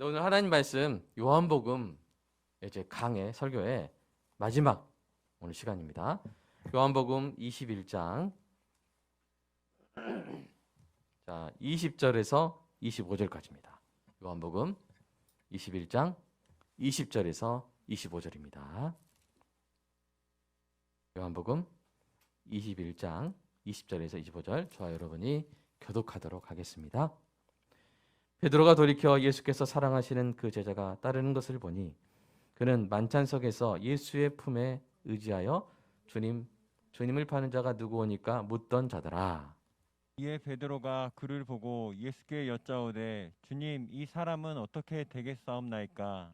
오늘 하나님 말씀 요한복음 이제 강의 설교의 마지막 오늘 시간입니다. 요한복음 21장 20절에서 25절까지입니다. 요한복음 21장 20절에서 25절입니다. 요한복음 21장 20절에서 25절 저와 여러분이 교독하도록 하겠습니다. 베드로가 돌이켜 예수께서 사랑하시는 그 제자가 따르는 것을 보니 그는 만찬석에서 예수의 품에 의지하여 주님을 파는 자가 누구오니까 묻던 자더라. 이에 베드로가 그를 보고 예수께 여짜오되 주님 이 사람은 어떻게 되겠사옵나이까?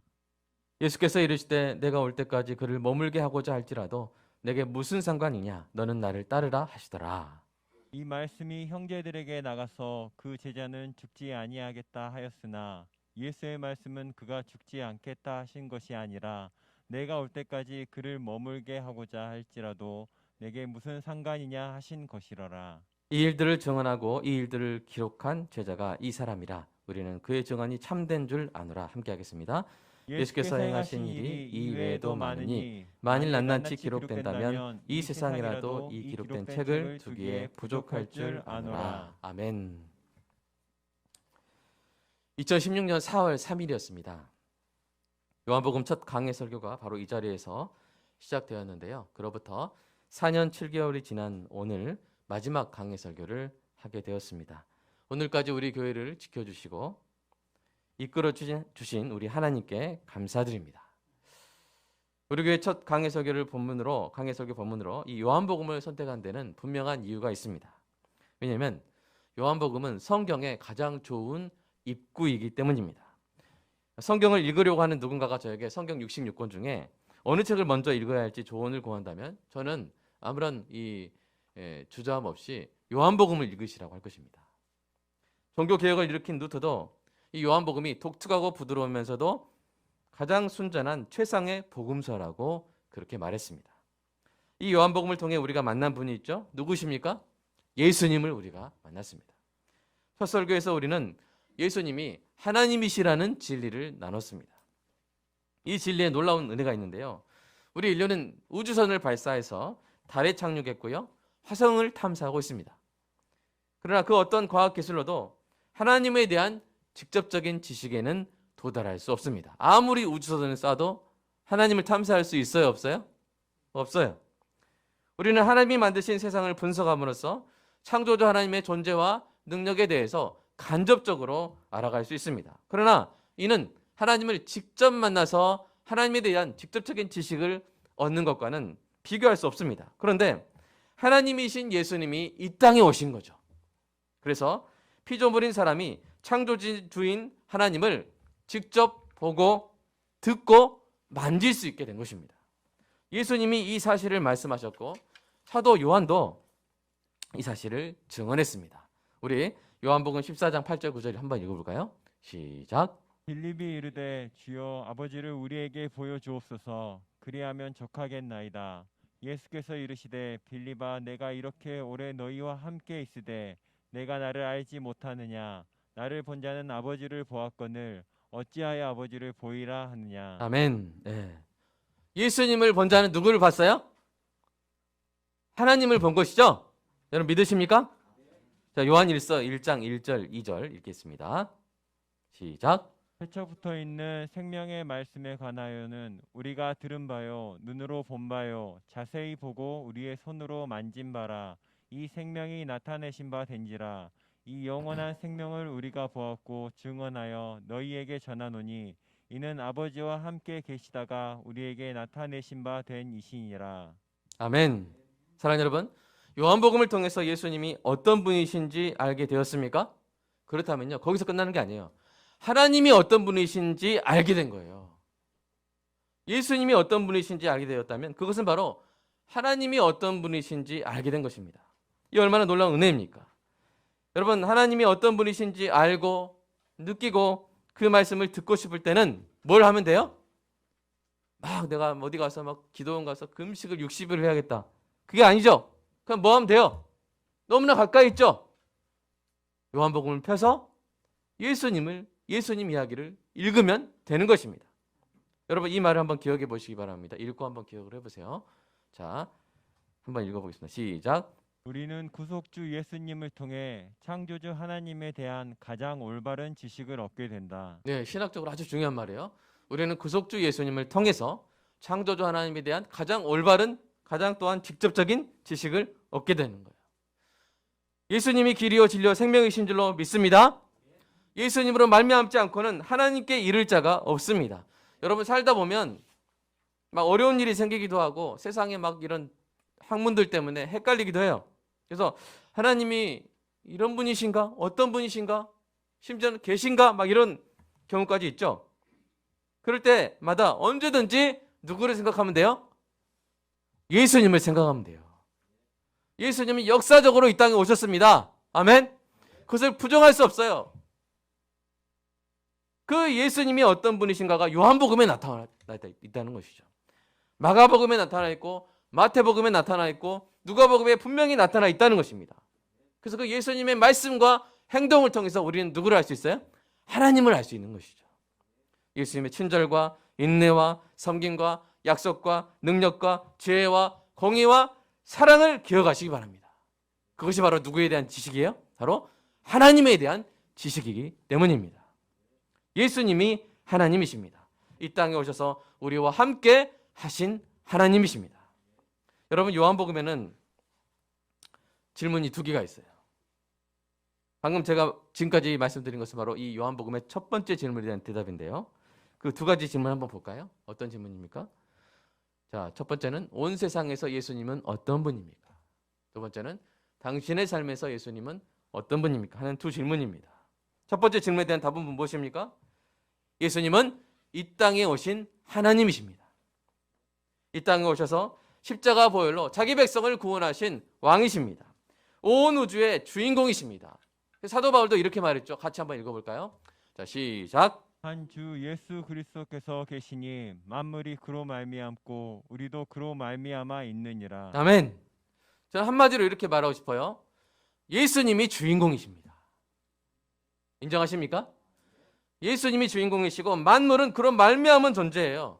예수께서 이르시되 내가 올 때까지 그를 머물게 하고자 할지라도 내게 무슨 상관이냐 너는 나를 따르라 하시더라. 이 말씀이 형제들에게 나가서 그 제자는 죽지 아니하겠다 하였으나 예수의 말씀은 그가 죽지 않겠다 하신 것이 아니라 내가 올 때까지 그를 머물게 하고자 할지라도 내게 무슨 상관이냐 하신 것이로라. 이 일들을 증언하고 이 일들을 기록한 제자가 이 사람이라. 우리는 그의 증언이 참된 줄 아노라. 함께 하겠습니다. 예수께서 행하신 일이 이 외에도 많으니 만일 낱낱이 기록된다면 이 세상이라도 이 기록된 책을 두기에 부족할 줄 아노라. 아멘. 2016년 4월 3일이었습니다. 요한복음 첫 강해 설교가 바로 이 자리에서 시작되었는데요. 그로부터 4년 7개월이 지난 오늘 마지막 강해 설교를 하게 되었습니다. 오늘까지 우리 교회를 지켜주시고 이끌어 주신 우리 하나님께 감사드립니다. 우리 교회 첫 강해 설교 본문으로 이 요한복음을 선택한 데는 분명한 이유가 있습니다. 왜냐하면 요한복음은 성경의 가장 좋은 입구이기 때문입니다. 성경을 읽으려고 하는 누군가가 저에게 성경 66권 중에 어느 책을 먼저 읽어야 할지 조언을 구한다면 저는 아무런 주저함 없이 요한복음을 읽으시라고 할 것입니다. 종교개혁을 일으킨 루터도 이 요한복음이 독특하고 부드러우면서도 가장 순전한 최상의 복음서라고 그렇게 말했습니다. 이 요한복음을 통해 우리가 만난 분이 있죠. 누구십니까? 예수님을 우리가 만났습니다. 첫 설교에서 우리는 예수님이 하나님이시라는 진리를 나눴습니다. 이 진리에 놀라운 은혜가 있는데요. 우리 인류는 우주선을 발사해서 달에 착륙했고요. 화성을 탐사하고 있습니다. 그러나 그 어떤 과학기술로도 하나님에 대한 직접적인 지식에는 도달할 수 없습니다. 아무리 우주선을 쏴도 하나님을 탐사할 수 있어요? 없어요? 없어요. 우리는 하나님이 만드신 세상을 분석함으로써 창조주 하나님의 존재와 능력에 대해서 간접적으로 알아갈 수 있습니다. 그러나 이는 하나님을 직접 만나서 하나님에 대한 직접적인 지식을 얻는 것과는 비교할 수 없습니다. 그런데 하나님이신 예수님이 이 땅에 오신 거죠. 그래서 피조물인 사람이 창조주인 하나님을 직접 보고 듣고 만질 수 있게 된 것입니다. 예수님이 이 사실을 말씀하셨고 사도 요한도 이 사실을 증언했습니다. 우리 요한복음 14장 8절 9절 한번 읽어볼까요? 시작. 빌립이 이르되 주여 아버지를 우리에게 보여주옵소서. 그리하면 족하겠나이다. 예수께서 이르시되 빌립아 내가 이렇게 오래 너희와 함께 있으되 내가 나를 알지 못하느냐? 나를 본 자는 아버지를 보았거늘 어찌하여 아버지를 보이라 하느냐? 아멘. 네. 예수님을 본 자는 누구를 봤어요? 하나님을 본 것이죠? 여러분 믿으십니까? 자, 요한일서 1장 1절 2절 읽겠습니다. 시작. 태초부터 있는 생명의 말씀에 관하여는 우리가 들은 바요 눈으로 본 바요 자세히 보고 우리의 손으로 만진 바라. 이 생명이 나타내신 바 된지라. 이 영원한 생명을 우리가 보았고 증언하여 너희에게 전하노니 이는 아버지와 함께 계시다가 우리에게 나타내신 바 된 이시니라. 아멘. 사랑하는 여러분, 요한복음을 통해서 예수님이 어떤 분이신지 알게 되었습니까? 그렇다면요, 거기서 끝나는 게 아니에요. 하나님이 어떤 분이신지 알게 된 거예요. 예수님이 어떤 분이신지 알게 되었다면 그것은 바로 하나님이 어떤 분이신지 알게 된 것입니다. 이 얼마나 놀라운 은혜입니까? 여러분, 하나님이 어떤 분이신지 알고 느끼고 그 말씀을 듣고 싶을 때는 뭘 하면 돼요? 막 내가 어디 가서 막 기도원 가서 금식을 60일 해야겠다. 그게 아니죠. 그냥 뭐 하면 돼요? 너무나 가까이 있죠. 요한복음을 펴서 예수님 이야기를 읽으면 되는 것입니다. 여러분 이 말을 한번 기억해 보시기 바랍니다. 읽고 한번 기억을 해보세요. 자, 한번 읽어보겠습니다. 시작. 우리는 구속주 예수님을 통해 창조주 하나님에 대한 가장 올바른 지식을 얻게 된다. 네, 신학적으로 아주 중요한 말이에요. 우리는 구속주 예수님을 통해서 창조주 하나님에 대한 가장 올바른, 가장 또한 직접적인 지식을 얻게 되는 거예요. 예수님이 길이요 진리요 생명이신 줄로 믿습니다. 예수님으로 말미암지 않고는 하나님께 이를 자가 없습니다. 여러분 살다 보면 막 어려운 일이 생기기도 하고 세상에 막 이런 학문들 때문에 헷갈리기도 해요. 그래서 하나님이 이런 분이신가? 어떤 분이신가? 심지어는 계신가? 막 이런 경우까지 있죠. 그럴 때마다 언제든지 누구를 생각하면 돼요? 예수님을 생각하면 돼요. 예수님이 역사적으로 이 땅에 오셨습니다. 아멘. 그것을 부정할 수 없어요. 그 예수님이 어떤 분이신가가 요한복음에 나타나 있다는 것이죠. 마가복음에 나타나 있고 마태복음에 나타나 있고 누가복음에 분명히 나타나 있다는 것입니다. 그래서 그 예수님의 말씀과 행동을 통해서 우리는 누구를 알 수 있어요? 하나님을 알 수 있는 것이죠. 예수님의 친절과 인내와 섬김과 약속과 능력과 지혜와 공의와 사랑을 기억하시기 바랍니다. 그것이 바로 누구에 대한 지식이에요? 바로 하나님에 대한 지식이기 때문입니다. 예수님이 하나님이십니다. 이 땅에 오셔서 우리와 함께 하신 하나님이십니다. 여러분 요한복음에는 질문이 두 개가 있어요. 방금 제가 지금까지 말씀드린 것은 바로 이 요한복음의 첫 번째 질문에 대한 대답인데요. 그 두 가지 질문 한번 볼까요? 어떤 질문입니까? 자, 첫 번째는 온 세상에서 예수님은 어떤 분입니까? 두 번째는 당신의 삶에서 예수님은 어떤 분입니까? 하는 두 질문입니다. 첫 번째 질문에 대한 답은 무엇입니까? 예수님은 이 땅에 오신 하나님이십니다. 이 땅에 오셔서 십자가 보혈로 자기 백성을 구원하신 왕이십니다. 온 우주의 주인공이십니다. 사도 바울도 이렇게 말했죠. 같이 한번 읽어볼까요? 자, 시작. 한 주 예수 그리스도께서 계시니 만물이 그로 말미암고 우리도 그로 말미암아 있느니라. 아멘. 저는 한마디로 이렇게 말하고 싶어요. 예수님이 주인공이십니다. 인정하십니까? 예수님이 주인공이시고 만물은 그로 말미암은 존재예요.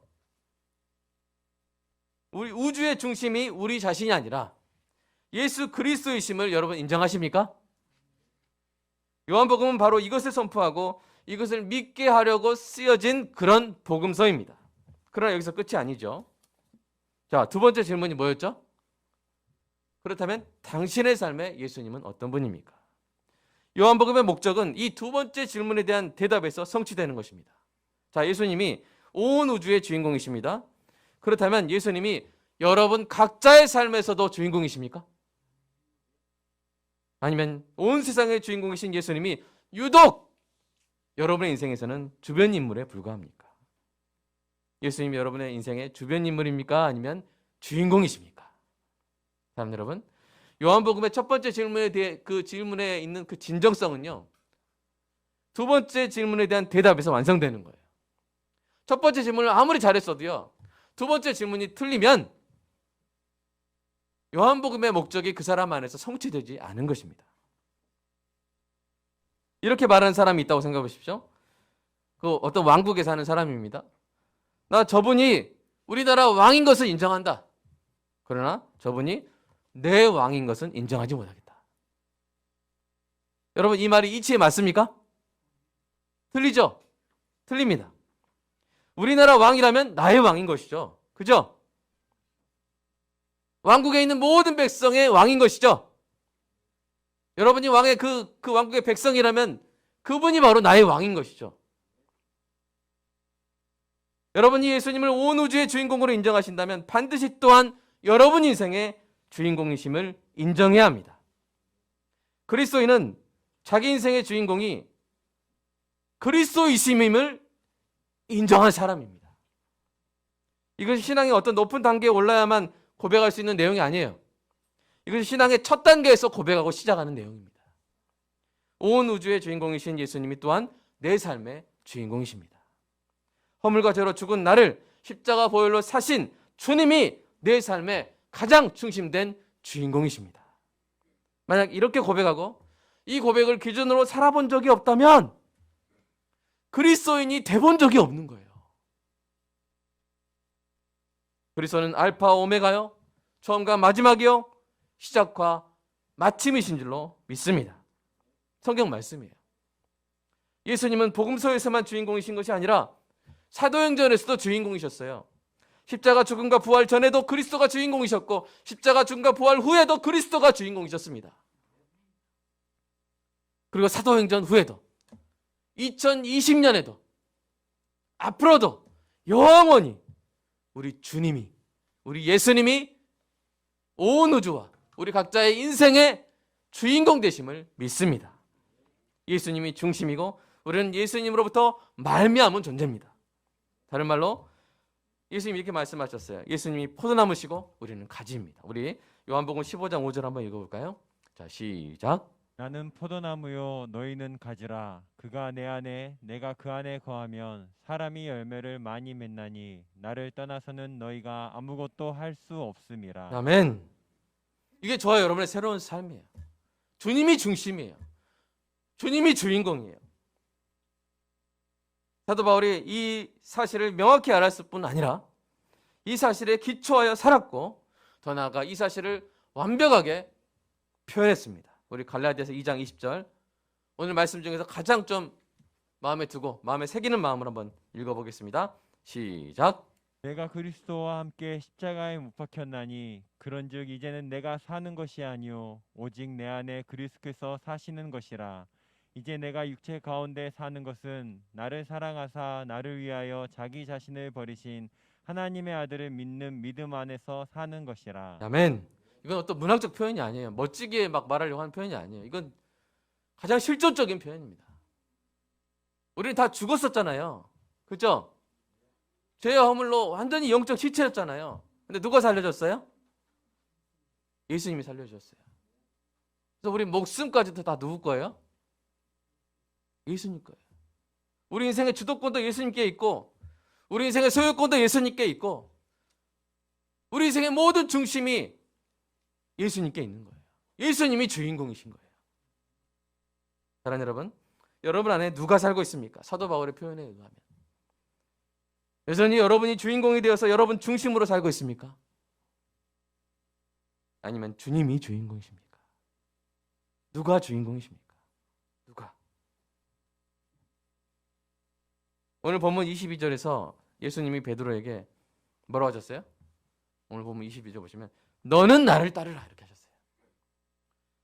우리 우주의 중심이 우리 자신이 아니라 예수 그리스도이심을 여러분 인정하십니까? 요한복음은 바로 이것을 선포하고 이것을 믿게 하려고 쓰여진 그런 복음서입니다. 그러나 여기서 끝이 아니죠. 자, 두 번째 질문이 뭐였죠? 그렇다면 당신의 삶에 예수님은 어떤 분입니까? 요한복음의 목적은 이 두 번째 질문에 대한 대답에서 성취되는 것입니다. 자, 예수님이 온 우주의 주인공이십니다. 그렇다면 예수님이 여러분 각자의 삶에서도 주인공이십니까? 아니면 온 세상의 주인공이신 예수님이 유독 여러분의 인생에서는 주변 인물에 불과합니까? 예수님이 여러분의 인생의 주변 인물입니까? 아니면 주인공이십니까? 사람 여러분, 요한복음의 첫 번째 질문에 대해 그 질문에 있는 그 진정성은요, 두 번째 질문에 대한 대답에서 완성되는 거예요. 첫 번째 질문을 아무리 잘했어도요, 두 번째 질문이 틀리면 요한복음의 목적이 그 사람 안에서 성취되지 않은 것입니다. 이렇게 말하는 사람이 있다고 생각해 보십시오. 그 어떤 왕국에 사는 사람입니다. 나 저분이 우리나라 왕인 것을 인정한다. 그러나 저분이 내 왕인 것은 인정하지 못하겠다. 여러분 이 말이 이치에 맞습니까? 틀리죠? 틀립니다. 우리나라 왕이라면 나의 왕인 것이죠. 그죠? 왕국에 있는 모든 백성의 왕인 것이죠. 여러분이 왕의 그 왕국의 백성이라면 그분이 바로 나의 왕인 것이죠. 여러분이 예수님을 온 우주의 주인공으로 인정하신다면 반드시 또한 여러분 인생의 주인공이심을 인정해야 합니다. 그리스도인은 자기 인생의 주인공이 그리스도이심임을 인정한 사람입니다. 이것이 신앙의 어떤 높은 단계에 올라야만 고백할 수 있는 내용이 아니에요. 이것이 신앙의 첫 단계에서 고백하고 시작하는 내용입니다. 온 우주의 주인공이신 예수님이 또한 내 삶의 주인공이십니다. 허물과 죄로 죽은 나를 십자가 보혈로 사신 주님이 내 삶의 가장 중심된 주인공이십니다. 만약 이렇게 고백하고 이 고백을 기준으로 살아본 적이 없다면 그리스도인이 돼본 적이 없는 거예요. 그리스도는 알파 오메가요, 처음과 마지막이요, 시작과 마침이신 줄로 믿습니다. 성경 말씀이에요. 예수님은 복음서에서만 주인공이신 것이 아니라 사도행전에서도 주인공이셨어요. 십자가 죽음과 부활 전에도 그리스도가 주인공이셨고 십자가 죽음과 부활 후에도 그리스도가 주인공이셨습니다. 그리고 사도행전 후에도 2020년에도 앞으로도 영원히 우리 주님이, 우리 예수님이 온 우주와 우리 각자의 인생의 주인공 되심을 믿습니다. 예수님이 중심이고 우리는 예수님으로부터 말미암은 존재입니다. 다른 말로 예수님이 이렇게 말씀하셨어요. 예수님이 포도나무시고 우리는 가지입니다. 우리 요한복음 15장 5절 한번 읽어볼까요? 자, 시작. 나는 포도나무요 너희는 가지라. 그가 내 안에 내가 그 안에 거하면 사람이 열매를 많이 맺나니 나를 떠나서는 너희가 아무것도 할 수 없음이라. 아멘. 이게 저와 여러분의 새로운 삶이에요. 주님이 중심이에요. 주님이 주인공이에요. 사도 바울이 이 사실을 명확히 알았을 뿐 아니라 이 사실에 기초하여 살았고 더 나아가 이 사실을 완벽하게 표현했습니다. 우리 갈라디아서 2장 20절 오늘 말씀 중에서 가장 좀 마음에 두고 마음에 새기는 마음으로 한번 읽어보겠습니다. 시작. 내가 그리스도와 함께 십자가에 못 박혔나니 그런즉 이제는 내가 사는 것이 아니요 오직 내 안에 그리스도께서 사시는 것이라. 이제 내가 육체 가운데 사는 것은 나를 사랑하사 나를 위하여 자기 자신을 버리신 하나님의 아들을 믿는 믿음 안에서 사는 것이라. 아멘. 이건 어떤 문학적 표현이 아니에요. 멋지게 막 말하려고 하는 표현이 아니에요. 이건 가장 실존적인 표현입니다. 우리는 다 죽었었잖아요. 그렇죠? 죄와 허물로 완전히 영적 시체였잖아요. 근데 누가 살려줬어요? 예수님이 살려주셨어요. 그래서 우리 목숨까지도 다 누구 거예요? 예수님 거예요. 우리 인생의 주도권도 예수님께 있고 우리 인생의 소유권도 예수님께 있고 우리 인생의 모든 중심이 예수님께 있는 거예요. 예수님이 주인공이신 거예요. 사랑하는 여러분, 여러분 안에 누가 살고 있습니까? 사도 바울의 표현에 의하면 여전히 여러분이 주인공이 되어서 여러분 중심으로 살고 있습니까? 아니면 주님이 주인공이십니까? 누가 주인공이십니까? 누가? 오늘 본문 22절에서 예수님이 베드로에게 뭐라고 하셨어요? 오늘 본문 22절 보시면 너는 나를 따르라 이렇게 하셨어요.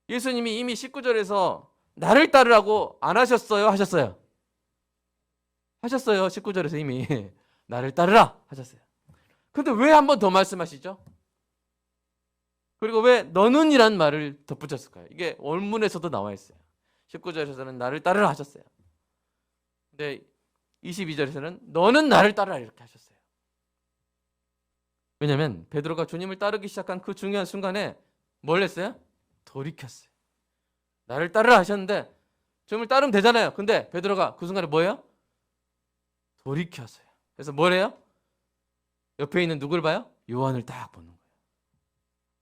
예수님이 이미 19절에서 나를 따르라고 안 하셨어요? 하셨어요? 하셨어요. 19절에서 이미 나를 따르라 하셨어요. 근데 왜 한 번 더 말씀하시죠? 그리고 왜 너는 이란 말을 덧붙였을까요? 이게 원문에서도 나와 있어요. 19절에서는 나를 따르라 하셨어요. 근데 22절에서는 너는 나를 따르라 이렇게 하셨어요. 왜냐하면 베드로가 주님을 따르기 시작한 그 중요한 순간에 뭘 했어요? 돌이켰어요. 나를 따르라 하셨는데 주님을 따르면 되잖아요. 근데 베드로가 그 순간에 뭐예요? 돌이켰어요. 그래서 뭐래요? 옆에 있는 누굴 봐요? 요한을 딱 보는 거예요.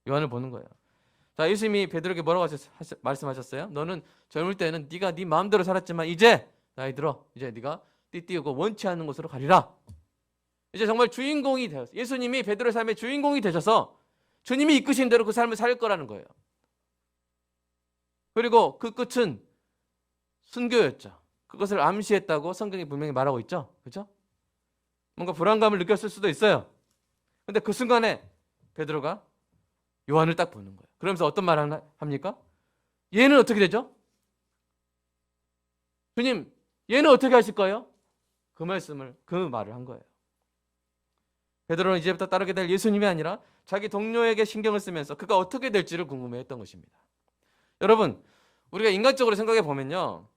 요한을 보는 거예요. 자, 예수님이 베드로에게 뭐라고 말씀하셨어요? 너는 젊을 때는 네가 네 마음대로 살았지만 이제 나이 들어 이제 네가 띠띠우고 원치 않는 곳으로 가리라. 이제 정말 주인공이 되었어요. 예수님이 베드로의 삶의 주인공이 되셔서 주님이 이끄신 대로 그 삶을 살 거라는 거예요. 그리고 그 끝은 순교였죠. 그것을 암시했다고 성경이 분명히 말하고 있죠. 그렇죠? 뭔가 불안감을 느꼈을 수도 있어요. 근데 그 순간에 베드로가 요한을 딱 보는 거예요. 그러면서 어떤 말을 합니까? 얘는 어떻게 되죠? 주님, 얘는 어떻게 하실 거예요? 그 말을 한 거예요. 베드로는 이제부터 따르게 될 예수님이 아니라 자기 동료에게 신경을 쓰면서 그가 어떻게 될지를 궁금해했던 것입니다. 여러분, 우리가 인간적으로 생각해 보면요,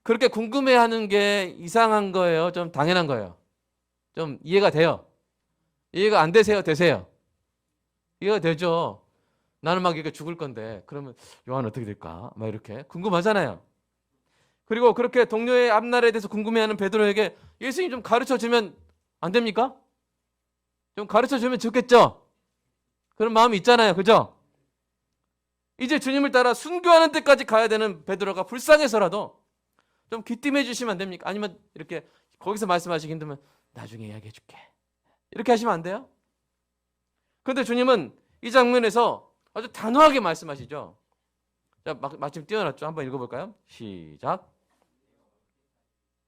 그렇게 궁금해하는 게 이상한 거예요? 좀 당연한 거예요? 좀 이해가 돼요? 이해가 안 되세요? 되세요? 이해가 되죠? 나는 막 이렇게 죽을 건데 그러면 요한 어떻게 될까? 막 이렇게 궁금하잖아요. 그리고 그렇게 동료의 앞날에 대해서 궁금해하는 베드로에게 예수님 좀 가르쳐주면 안 됩니까? 좀 가르쳐주면 좋겠죠? 그런 마음이 있잖아요. 그죠? 이제 주님을 따라 순교하는 데까지 가야 되는 베드로가 불쌍해서라도 좀 귀띔해 주시면 안 됩니까? 아니면 이렇게 거기서 말씀하시기 힘들면 나중에 이야기해 줄게. 이렇게 하시면 안 돼요? 그런데 주님은 이 장면에서 아주 단호하게 말씀하시죠. 자, 마침 띄워놨죠. 한번 읽어볼까요? 시작.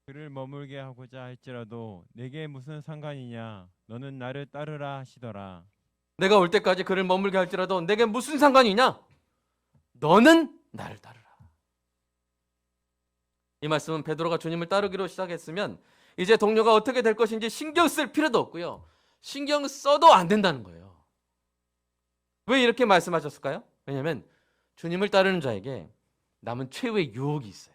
그를 머물게 하고자 할지라도 내게 무슨 상관이냐? 너는 나를 따르라 하시더라. 내가 올 때까지 그를 머물게 할지라도 내게 무슨 상관이냐? 너는 나를 따르라. 이 말씀은 베드로가 주님을 따르기로 시작했으면 이제 동료가 어떻게 될 것인지 신경 쓸 필요도 없고요. 신경 써도 안 된다는 거예요. 왜 이렇게 말씀하셨을까요? 왜냐하면 주님을 따르는 자에게 남은 최후의 유혹이 있어요.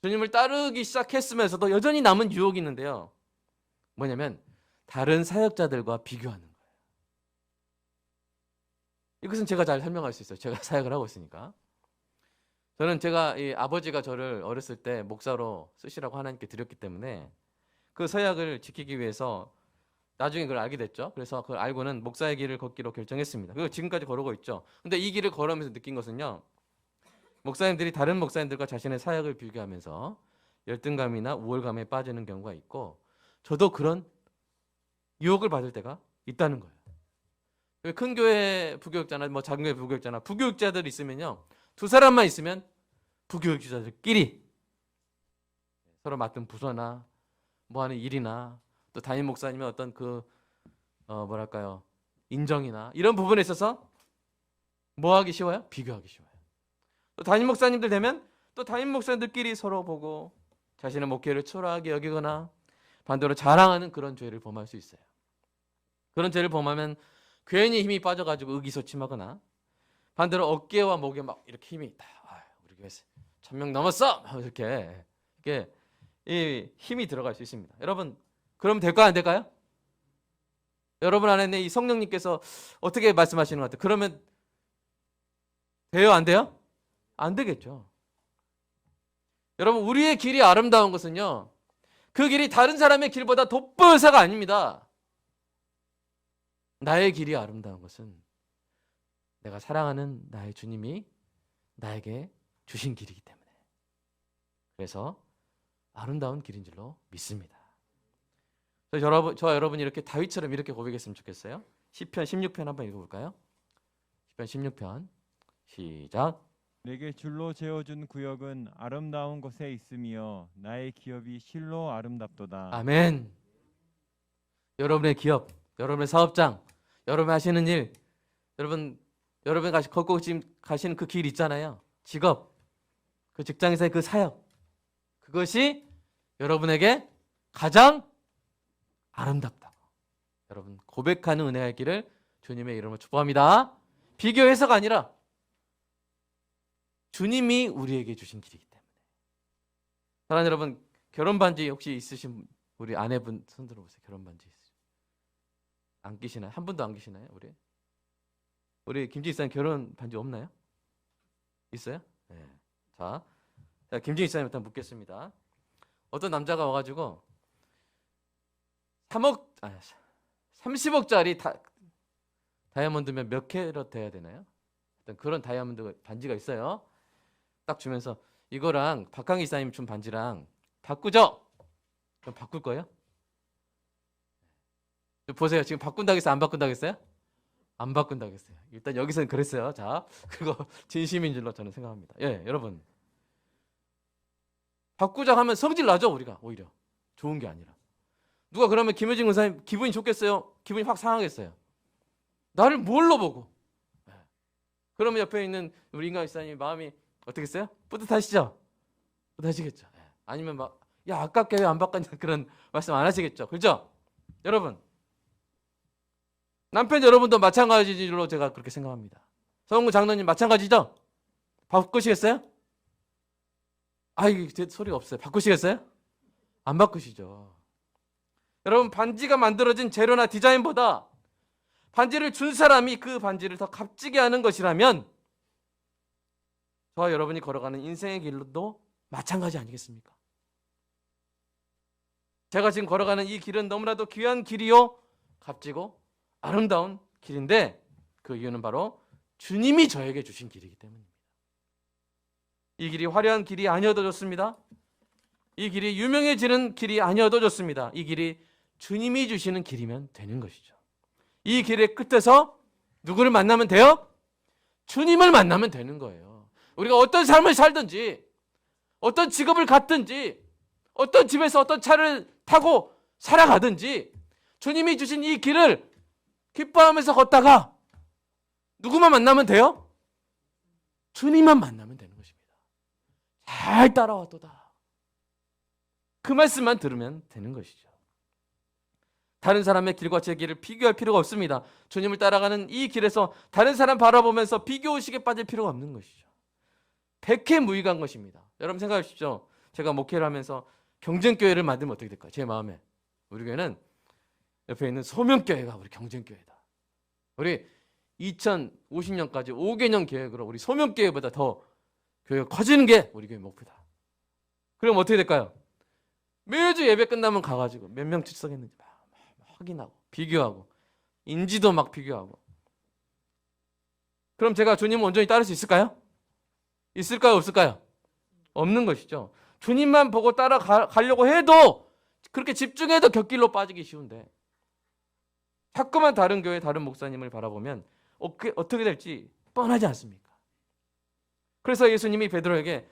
주님을 따르기 시작했으면서도 여전히 남은 유혹이 있는데요. 뭐냐면 다른 사역자들과 비교하는 거예요. 이것은 제가 잘 설명할 수 있어요. 제가 사역을 하고 있으니까. 저는 제가 이 아버지가 저를 어렸을 때 목사로 쓰시라고 하나님께 드렸기 때문에 그 서약을 지키기 위해서 나중에 그걸 알게 됐죠. 그래서 그걸 알고는 목사의 길을 걷기로 결정했습니다. 그리고 지금까지 걸어오고 있죠. 근데 이 길을 걸으면서 느낀 것은요. 목사님들이 다른 목사님들과 자신의 사역을 비교하면서 열등감이나 우월감에 빠지는 경우가 있고 저도 그런 유혹을 받을 때가 있다는 거예요. 큰 교회 부교육자나 뭐 작은 교회 부교육자나 부교육자들 있으면요. 두 사람만 있으면 부교육자들끼리 서로 맡은 부서나 뭐 하는 일이나 또 담임 목사님의 어떤 그 뭐랄까요 인정이나 이런 부분에 있어서 뭐 하기 쉬워요? 비교하기 쉬워요. 또 담임 목사님들 되면 또 담임 목사님들끼리 서로 보고 자신의 목회를 초라하게 여기거나 반대로 자랑하는 그런 죄를 범할 수 있어요. 그런 죄를 범하면 괜히 힘이 빠져가지고 의기소침하거나 반대로 어깨와 목에 막 이렇게 힘이 있다. 우리 교회에서 1000명 넘었어. 이렇게 이 힘이 들어갈 수 있습니다. 여러분 그러면 될까요? 안 될까요? 여러분 안에 이 성령님께서 어떻게 말씀하시는 것 같아요? 그러면 돼요? 안 돼요? 안 되겠죠. 여러분 우리의 길이 아름다운 것은요. 그 길이 다른 사람의 길보다 돋보여서가 아닙니다. 나의 길이 아름다운 것은 내가 사랑하는 나의 주님이 나에게 주신 길이기 때문에 그래서 아름다운 길인 줄로 믿습니다. 저와 여러분이 이렇게 다윗처럼 이렇게 고백했으면 좋겠어요. 시편 16편 한번 읽어볼까요? 시편 16편 시작. 내게 줄로 재어준 구역은 아름다운 곳에 있으며 나의 기업이 실로 아름답도다. 아멘. 여러분의 기업, 여러분의 사업장, 여러분 하시는 일, 여러분 걷고 지금 가시는 그 길 있잖아요. 직업, 그 직장에서의 그 사역, 그것이 여러분에게 가장 아름답다고. 여러분 고백하는 은혜의 길을 주님의 이름으로 축복합니다. 비교해서가 아니라 주님이 우리에게 주신 길이기 때문에. 사랑하는 여러분, 결혼 반지 혹시 있으신 우리 아내분 손 들어보세요. 결혼 반지 있으세요? 안 끼시나요? 한 분도 안 끼시나요? 우리 김지희 결혼 반지 없나요? 있어요? 네. 자, 김지희 사님 일단 묻겠습니다. 어떤 남자가 와가지고 30억짜리 다이아몬드면 몇 캐럿 돼야 되나요? 일단 그런 다이아몬드 반지가 있어요. 딱 주면서 이거랑 박강희 사님 준 반지랑 바꾸죠? 그럼 바꿀 거예요? 보세요. 지금 바꾼다겠어요? 안 바꾼다겠어요? 안 바꾼다겠어요. 일단 여기서는 그랬어요. 자, 그거 진심인 줄로 저는 생각합니다. 예, 여러분. 바꾸자 하면 성질 나죠, 우리가. 오히려. 좋은 게 아니라. 누가 그러면 김효진 권사님 기분이 좋겠어요? 기분이 확 상하겠어요. 나를 뭘로 보고? 예. 그러면 옆에 있는 우리 인간 기사님 마음이 어떻겠어요? 뿌듯하시죠? 뿌듯하시겠죠. 예. 아니면 막, 야, 아깝게 왜 안 바꿨냐 그런 말씀 안 하시겠죠. 그렇죠? 여러분. 남편 여러분도 마찬가지로 제가 그렇게 생각합니다. 성우 장로님 마찬가지죠? 바꾸시겠어요? 이게 소리가 없어요. 바꾸시겠어요? 안 바꾸시죠. 여러분 반지가 만들어진 재료나 디자인보다 반지를 준 사람이 그 반지를 더 값지게 하는 것이라면 저와 여러분이 걸어가는 인생의 길도 마찬가지 아니겠습니까? 제가 지금 걸어가는 이 길은 너무나도 귀한 길이요 값지고 아름다운 길인데 그 이유는 바로 주님이 저에게 주신 길이기 때문입니다. 이 길이 화려한 길이 아니어도 좋습니다. 이 길이 유명해지는 길이 아니어도 좋습니다. 이 길이 주님이 주시는 길이면 되는 것이죠. 이 길의 끝에서 누구를 만나면 돼요? 주님을 만나면 되는 거예요. 우리가 어떤 삶을 살든지, 어떤 직업을 갖든지, 어떤 집에서 어떤 차를 타고 살아가든지, 주님이 주신 이 길을 기뻐하면서 걷다가 누구만 만나면 돼요? 주님만 만나면 되는 것입니다. 잘 따라왔도다. 그 말씀만 들으면 되는 것이죠. 다른 사람의 길과 제 길을 비교할 필요가 없습니다. 주님을 따라가는 이 길에서 다른 사람 바라보면서 비교의식에 빠질 필요가 없는 것이죠. 백해무익한 것입니다. 여러분 생각해 보십시오. 제가 목회를 하면서 경쟁교회를 만들면 어떻게 될까요? 제 마음에. 우리 교회는 옆에 있는 소명교회가 우리 경쟁교회다. 우리 2050년까지 5개년 계획으로 우리 소명교회보다 더 교회가 커지는 게 우리 교회 목표다. 그럼 어떻게 될까요? 매주 예배 끝나면 가가지고 몇 명 출석했는지 막 확인하고 비교하고 인지도 막 비교하고. 그럼 제가 주님을 온전히 따를 수 있을까요? 있을까요? 없을까요? 없는 것이죠. 주님만 보고 따라가려고 해도 그렇게 집중해도 곁길로 빠지기 쉬운데 자꾸만 다른 교회 다른 목사님을 바라보면 어떻게 될지 뻔하지 않습니까? 그래서 예수님이 베드로에게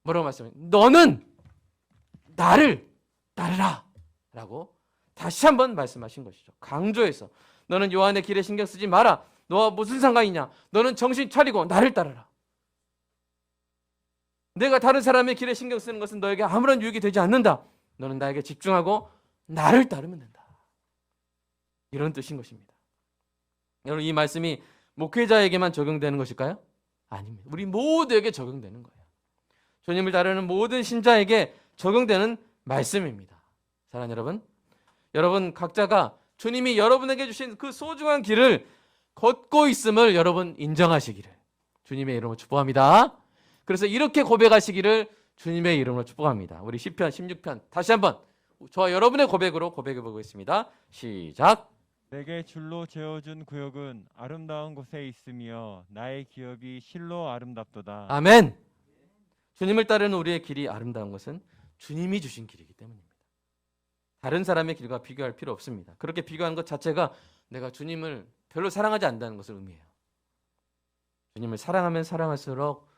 뭐라고 말씀해요? 너는 나를 따르라 라고 다시 한번 말씀하신 것이죠. 강조해서 너는 요한의 길에 신경 쓰지 마라. 너와 무슨 상관이냐? 너는 정신 차리고 나를 따르라. 내가 다른 사람의 길에 신경 쓰는 것은 너에게 아무런 유익이 되지 않는다. 너는 나에게 집중하고 나를 따르면 된다. 이런 뜻인 것입니다. 여러분 이 말씀이 목회자에게만 적용되는 것일까요? 아닙니다. 우리 모두에게 적용되는 거예요. 주님을 따르는 모든 신자에게 적용되는 말씀입니다. 사랑하는 여러분, 여러분 각자가 주님이 여러분에게 주신 그 소중한 길을 걷고 있음을 여러분 인정하시기를 주님의 이름으로 축복합니다. 그래서 이렇게 고백하시기를 주님의 이름으로 축복합니다. 우리 시편 16편 다시 한번 저와 여러분의 고백으로 고백해 보겠습니다. 시작. 내게 줄로 재어준 구역은 아름다운 곳에 있으며 나의 기업이 실로 아름답도다. 아멘. 주님을 따르는 우리의 길이 아름다운 것은 주님이 주신 길이기 때문입니다. 다른 사람의 길과 비교할 필요 없습니다. 그렇게 비교하는 것 자체가 내가 주님을 별로 사랑하지 않는다는 것을 의미해요. 주님을 사랑하면 사랑할수록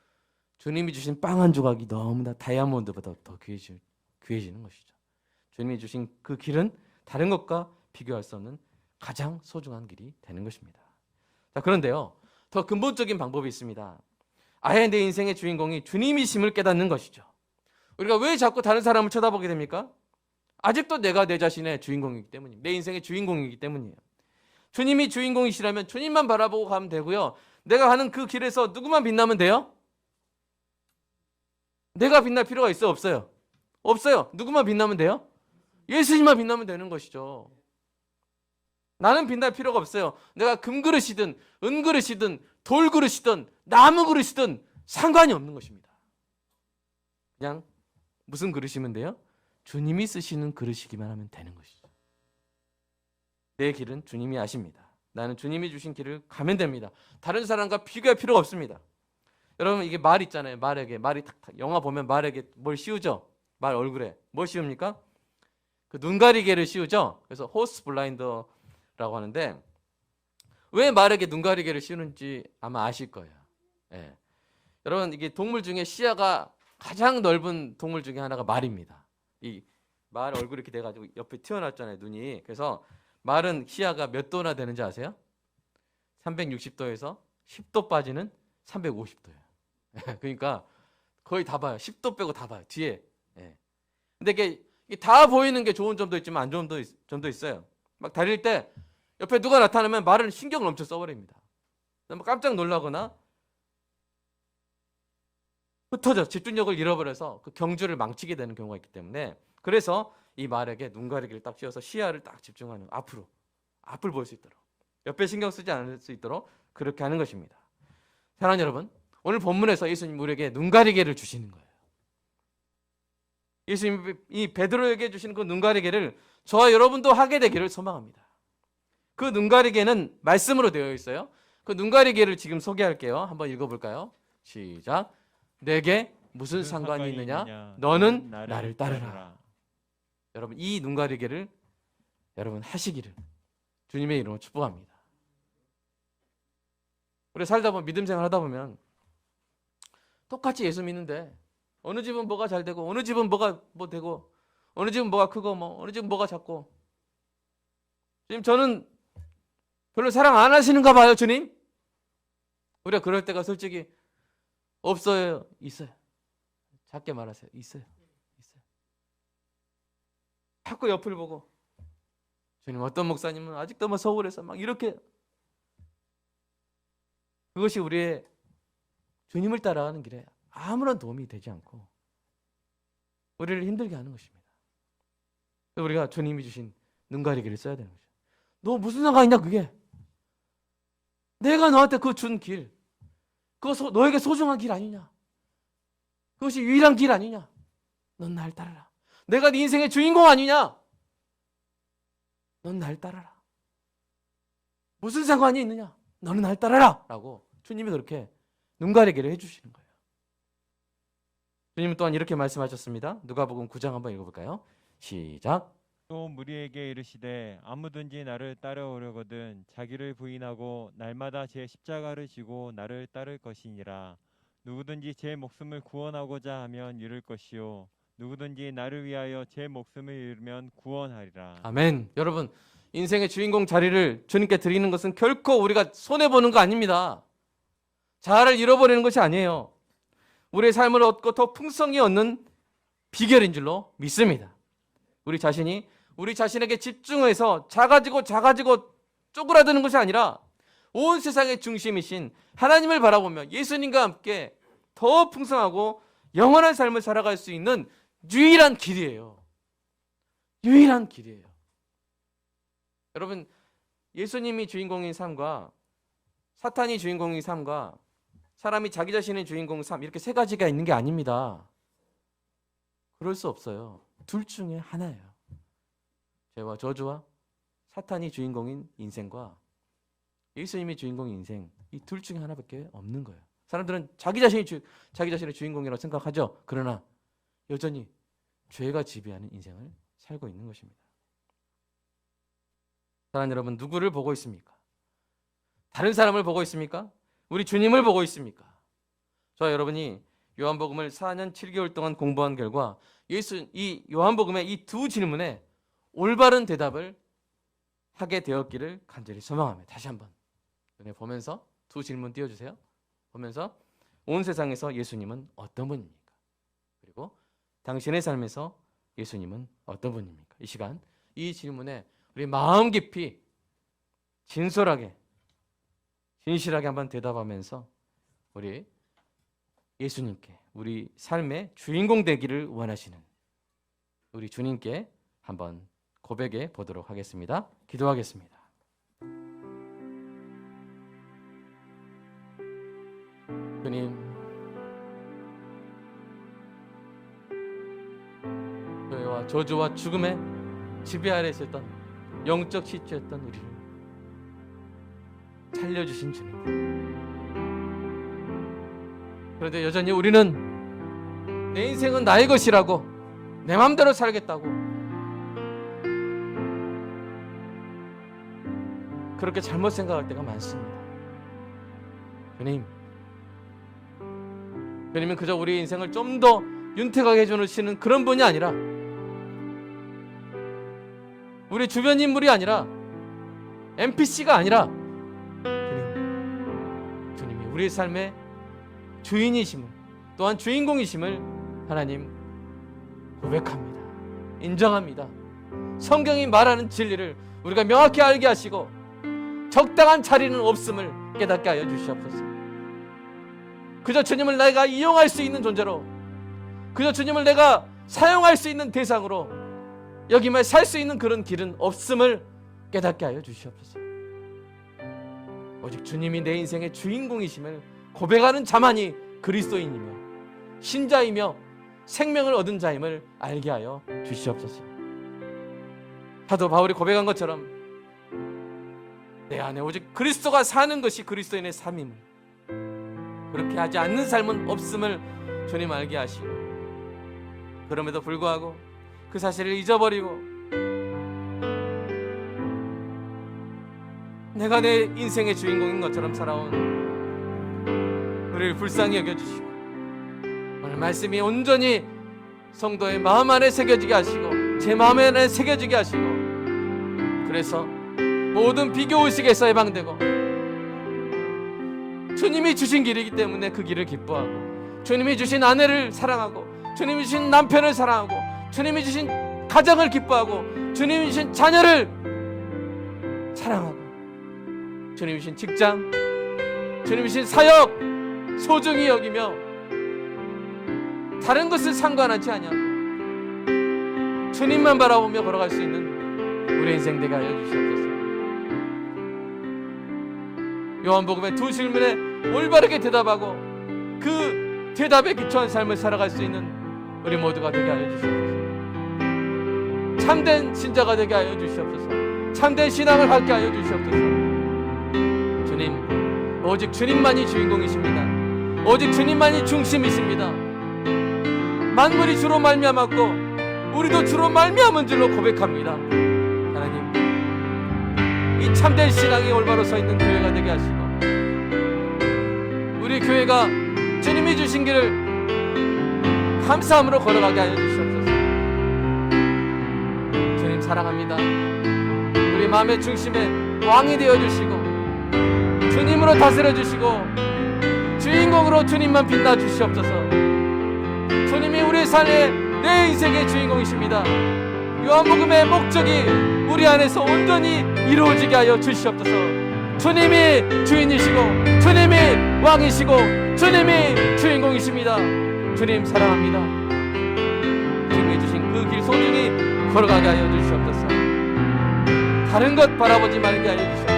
주님이 주신 빵 한 조각이 너무나 다이아몬드보다 더 귀해지는 것이죠. 주님이 주신 그 길은 다른 것과 비교할 수 없는 가장 소중한 길이 되는 것입니다. 자, 그런데요, 더 근본적인 방법이 있습니다. 아예 내 인생의 주인공이 주님이심을 깨닫는 것이죠. 우리가 왜 자꾸 다른 사람을 쳐다보게 됩니까? 아직도 내가 내 자신의 주인공이기 때문이에요. 내 인생의 주인공이기 때문이에요. 주님이 주인공이시라면 주님만 바라보고 가면 되고요. 내가 가는 그 길에서 누구만 빛나면 돼요? 내가 빛날 필요가 있어요? 없어요? 없어요. 누구만 빛나면 돼요? 예수님만 빛나면 되는 것이죠. 나는 빛날 필요가 없어요. 내가 금그릇이든 은그릇이든 돌그릇이든 나무그릇이든 상관이 없는 것입니다. 그냥 무슨 그릇이면 돼요? 주님이 쓰시는 그릇이기만 하면 되는 것이죠. 내 길은 주님이 아십니다. 나는 주님이 주신 길을 가면 됩니다. 다른 사람과 비교할 필요가 없습니다. 여러분 이게 말 있잖아요. 말이 탁탁 영화 보면 말에게 뭘 씌우죠? 말 얼굴에 뭘 씌웁니까? 그 눈가리개를 씌우죠. 그래서 호스 블라인더라고 하는데 왜 말에게 눈가리개를 씌우는지 아마 아실 거예요. 예. 여러분 이게 동물 중에 시야가 가장 넓은 동물 중에 하나가 말입니다. 이 말 얼굴이 이렇게 돼가지고 옆에 튀어나왔잖아요. 눈이. 그래서 말은 시야가 몇 도나 되는지 아세요? 360도에서 10도 빠지는 350도예요. 그러니까 거의 다 봐요. 10도 빼고 다 봐요. 뒤에. 예. 근데 이게 다 보이는 게 좋은 점도 있지만 안 좋은 점도 있어요. 막 달릴 때 옆에 누가 나타나면 말은 신경을 엄청 써버립니다. 깜짝 놀라거나 흩어져 집중력을 잃어버려서 그 경주를 망치게 되는 경우가 있기 때문에 그래서 이 말에게 눈가리개를 딱 씌워서 시야를 딱 집중하는 앞을 볼 수 있도록 옆에 신경 쓰지 않을 수 있도록 그렇게 하는 것입니다. 사랑하는 여러분, 오늘 본문에서 예수님 우리에게 눈가리개를 주시는 거예요. 예수님이 이 베드로에게 주시는 그 눈가리개를 저와 여러분도 하게 되기를 소망합니다. 그 눈가리개는 말씀으로 되어 있어요. 그 눈가리개를 지금 소개할게요. 한번 읽어볼까요? 시작. 내게 무슨 상관이 있느냐? 너는 나를 따르라. 여러분, 이 눈 가리개를 여러분 하시기를 주님의 이름으로 축복합니다. 우리 살다 보면 믿음 생활 하다 보면 똑같이 예수 믿는데 어느 집은 뭐가 잘 되고 어느 집은 뭐가 뭐 되고 어느 집은 뭐가 크고 뭐 어느 집은 뭐가 작고, 주님 저는 별로 사랑 안 하시는가 봐요 주님. 우리가 그럴 때가 솔직히 없어요? 있어요. 작게 말하세요. 있어요. 자꾸 옆을 보고, 주님 어떤 목사님은 아직도 뭐 서울에서 막 이렇게, 그것이 우리의 주님을 따라가는 길에 아무런 도움이 되지 않고 우리를 힘들게 하는 것입니다. 우리가 주님이 주신 눈가리개를 써야 되는 거죠. 너 무슨 상관이냐 그게? 내가 너한테 그 준 길, 그거 너에게 소중한 길 아니냐? 그것이 유일한 길 아니냐? 넌 날 따르라. 내가 네 인생의 주인공 아니냐? 넌 날 따르라. 무슨 상관이 있느냐? 너는 날 따르라 라고 주님이 그렇게 눈가리개를 해주시는 거예요. 주님은 또한 이렇게 말씀하셨습니다. 누가복음 9장 한번 읽어볼까요? 시작. 또 무리에게 이르시되 아무든지 나를 따라오려거든 자기를 부인하고 날마다 제 십자가를 지고 나를 따를 것이니라. 누구든지 제 목숨을 구원하고자 하면 잃을 것이요 누구든지 나를 위하여 제 목숨을 잃으면 구원하리라. 아멘. 여러분, 인생의 주인공 자리를 주님께 드리는 것은 결코 우리가 손해보는 거 아닙니다. 자아를 잃어버리는 것이 아니에요. 우리의 삶을 얻고 더 풍성히 얻는 비결인 줄로 믿습니다. 우리 자신이 우리 자신에게 집중해서 작아지고 쪼그라드는 것이 아니라 온 세상의 중심이신 하나님을 바라보며 예수님과 함께 더 풍성하고 영원한 삶을 살아갈 수 있는 유일한 길이에요. 유일한 길이에요. 여러분, 예수님이 주인공인 삶과 사탄이 주인공인 삶과 사람이 자기 자신의 주인공인 삶, 이렇게 세 가지가 있는 게 아닙니다. 그럴 수 없어요. 둘 중에 하나예요. 죄와 저주와 사탄이 주인공인 인생과 예수님이 주인공인 인생, 이 둘 중에 하나밖에 없는 거예요. 사람들은 자기 자신의 주인공이라고 생각하죠. 그러나 여전히 죄가 지배하는 인생을 살고 있는 것입니다. 사랑하는 여러분, 누구를 보고 있습니까? 다른 사람을 보고 있습니까? 우리 주님을 보고 있습니까? 저와 여러분이 요한복음을 4년 7개월 동안 공부한 결과 이 요한복음의 이 두 질문에 올바른 대답을 하게 되었기를 간절히 소망합니다. 다시 한번 눈에 보면서 두 질문 띄워주세요. 보면서 온 세상에서 예수님은 어떤 분입니까? 그리고 당신의 삶에서 예수님은 어떤 분입니까? 이 시간 이 질문에 우리 마음 깊이 진솔하게 진실하게 한번 대답하면서 우리 예수님께 우리 삶의 주인공 되기를 원하시는 우리 주님께 한번 고백해 보도록 하겠습니다. 기도하겠습니다. 주님, 죄와 저주와 죽음의 지배 아래 있었던 영적 시체였던 우리를 살려주신 주님. 그런데 여전히 우리는 내 인생은 나의 것이라고 내 마음대로 살겠다고 그렇게 잘못 생각할 때가 많습니다. 주님은 그저 우리 인생을 좀 더 윤택하게 해주시는 그런 분이 아니라 우리 주변 인물이 아니라 NPC가 아니라 주님이 우리의 삶의 주인이심을 또한 주인공이심을 하나님 고백합니다. 인정합니다. 성경이 말하는 진리를 우리가 명확히 알게 하시고 적당한 자리는 없음을 깨닫게 하여 주시옵소서. 그저 주님을 내가 이용할 수 있는 존재로, 그저 주님을 내가 사용할 수 있는 대상으로 여기만 살 수 있는 그런 길은 없음을 깨닫게 하여 주시옵소서. 오직 주님이 내 인생의 주인공이심을 고백하는 자만이 그리스도인이며 신자이며 생명을 얻은 자임을 알게 하여 주시옵소서. 사도 바울이 고백한 것처럼 내 안에 오직 그리스도가 사는 것이 그리스도인의 삶임을, 그렇게 하지 않는 삶은 없음을 주님 알게 하시고, 그럼에도 불구하고 그 사실을 잊어버리고 내가 내 인생의 주인공인 것처럼 살아온 우리를 불쌍히 여겨주시고, 오늘 말씀이 온전히 성도의 마음 안에 새겨지게 하시고 제 마음 안에 새겨지게 하시고, 그래서 모든 비교의식에서 해방되고 주님이 주신 길이기 때문에 그 길을 기뻐하고, 주님이 주신 아내를 사랑하고, 주님이 주신 남편을 사랑하고, 주님이 주신 가정을 기뻐하고, 주님이 주신 자녀를 사랑하고, 주님이 주신 직장, 주님이 주신 사역 소중히 여기며 다른 것을 상관하지 않냐고 주님만 바라보며 걸어갈 수 있는 우리 인생 되게 하여 주시옵소서. 요한복음의 두 질문에 올바르게 대답하고 그 대답에 기초한 삶을 살아갈 수 있는 우리 모두가 되게 하여 주시옵소서. 참된 신자가 되게 하여 주시옵소서. 참된 신앙을 갖게 하여 주시옵소서. 주님, 오직 주님만이 주인공이십니다. 오직 주님만이 중심이십니다. 만물이 주로 말미암았고 우리도 주로 말미암은 줄로 고백합니다. 하나님, 이 참된 신앙이 올바로 서 있는 교회가 되게 하시고, 우리 교회가 주님이 주신 길을 감사함으로 걸어가게 하여 주시옵소서. 주님 사랑합니다. 우리 마음의 중심에 왕이 되어 주시고 주님으로 다스려 주시고 주인공으로 주님만 빛나 주시옵소서. 주님이 우리 삶의 내 인생의 주인공이십니다. 요한복음의 목적이 우리 안에서 온전히 이루어지게 하여 주시옵소서. 주님이 주인이시고 주님이 왕이시고 주님이 주인공이십니다. 주님 사랑합니다. 주님이 주신 그 길 소중히 걸어가게 하여 주시옵소서. 다른 것 바라보지 말게 하여 주시옵소서.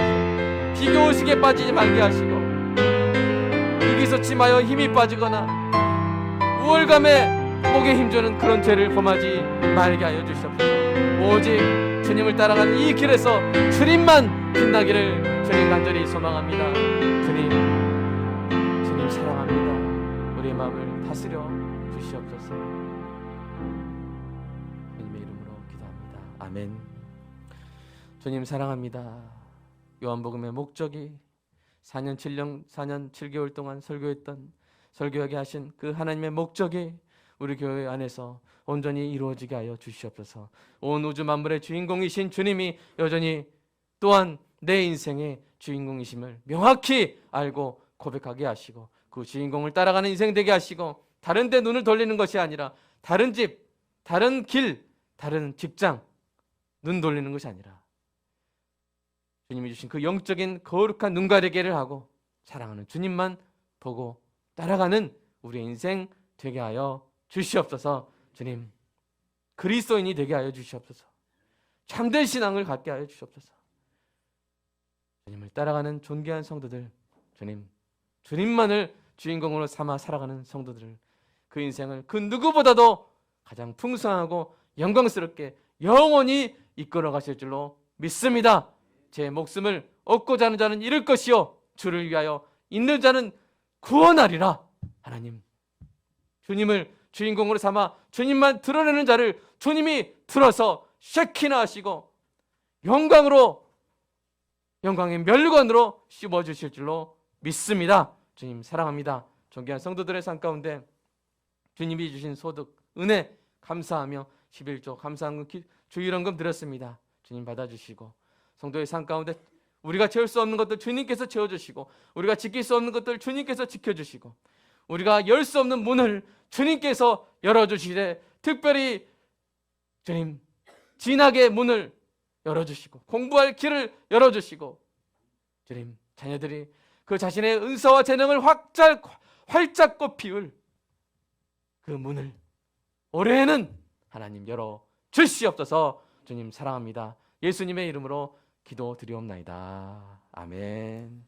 비교의식에 빠지지 말게 하시고 의기소침하여 힘이 빠지거나 우월감에 목에 힘주는 그런 죄를 범하지 말게 하여 주시옵소서. 오직 주님을 따라가는 이 길에서 주님만 빛나기를 주님 간절히 소망합니다. 주님 사랑합니다. 우리의 마음을 다스려 주시옵소서. 주님의 이름으로 기도합니다. 아멘. 주님 사랑합니다. 요한복음의 목적이 4년 7개월 동안 설교하게 하신 그 하나님의 목적이 우리 교회 안에서 온전히 이루어지게 하여 주시옵소서. 온 우주 만물의 주인공이신 주님이 여전히 또한 내 인생의 주인공이심을 명확히 알고 고백하게 하시고 그 주인공을 따라가는 인생 되게 하시고, 다른 데 눈을 돌리는 것이 아니라 다른 집, 다른 길, 다른 직장 눈 돌리는 것이 아니라 주님이 주신 그 영적인 거룩한 눈 가리개를 하고 사랑하는 주님만 보고 따라가는 우리의 인생 되게 하여 주시옵소서. 주님, 그리스도인이 되게 하여 주시옵소서. 참된 신앙을 갖게 하여 주시옵소서. 주님을 따라가는 존귀한 성도들, 주님만을 주인공으로 삼아 살아가는 성도들을, 그 인생을 그 누구보다도 가장 풍성하고 영광스럽게 영원히 이끌어 가실 줄로 믿습니다. 제 목숨을 얻고자 하는 자는 잃을 것이요 주를 위하여 있는 자는 구원하리라. 하나님, 주님을 주인공으로 삼아 주님만 드러내는 자를 주님이 들어서 쉐키나 하시고 영광의 멸관으로 씹어주실 줄로 믿습니다. 주님 사랑합니다. 존귀한 성도들의 삶 가운데 주님이 주신 소득, 은혜 감사하며 11조 감사한 주일헌금 드렸습니다. 주님 받아주시고, 성도의 삶 가운데 우리가 채울 수 없는 것들 주님께서 채워주시고, 우리가 지킬 수 없는 것들 주님께서 지켜주시고, 우리가 열 수 없는 문을 주님께서 열어주시되, 특별히 주님 진학의 문을 열어주시고 공부할 길을 열어주시고, 주님 자녀들이 그 자신의 은사와 재능을 활짝 꽃피울 그 문을 올해에는 하나님 열어주시옵소서. 주님 사랑합니다. 예수님의 이름으로 기도드리옵나이다. 아멘.